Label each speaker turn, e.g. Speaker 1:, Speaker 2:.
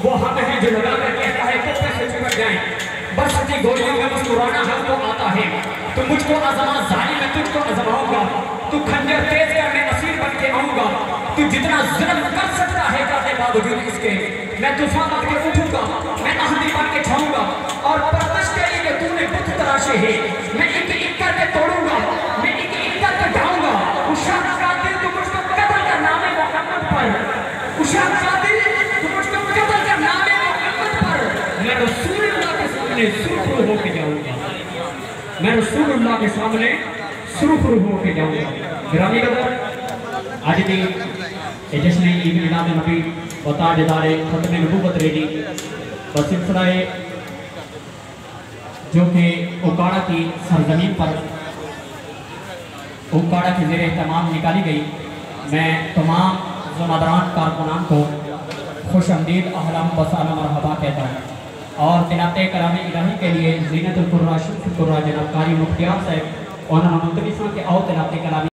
Speaker 1: वो हम हैं जो लगा कर कहता है तो पैसे चिपक जाएं। बस की गोलियों में मुस्कुराना हमको आता है। तू मुझको आजमा जालिम, मैं तुझको आजमाऊंगा। तू खंजर तेज कर, मैं असीर बन के आऊंगा। तू जितना जुल्म कर सकता है करने बावजूद इसके, मैं तूफान बन के उठूंगा, मैं आंधी बन के छाऊंगा। और परवश तेरी के तूने बुत तराशे है, मैं एक एक करके तोड़ूंगा, मैं एक एक करके ढाऊंगा। उशार का दिल तू मुझको कत्ल कर नामे मोहम्मद पर, उशार का दिल तू मुझको कत्ल कर नामे मोहम्मद पर। मैं रसूलुल्लाह के सामने सुरखरू होके जाऊंगा, मैं रसूलुल्लाह के सामने सुरखरू होके जाऊंगा। गिरामी कदर आज की जश्न ईद मिलाद नबी व ताजदार खत्म नबूवत रेडी व सिलसिला जो कि ओकाड़ा की सरजमीन पर ओकाड़ा के ज़ेरे एहतमाम निकाली गई। मैं तमाम ज़िम्मेदारान कारकुनान को खुश आमदीद अहलन व सलाम मरहबा कहता हूँ। और तिलावत कलाम इलाही के लिए ज़ीनतुल कुर्रा शुक्र कुर्रा जनाब कारी मुख्तियार साहब और मुंतज़िम के आओ तिलावत कलाम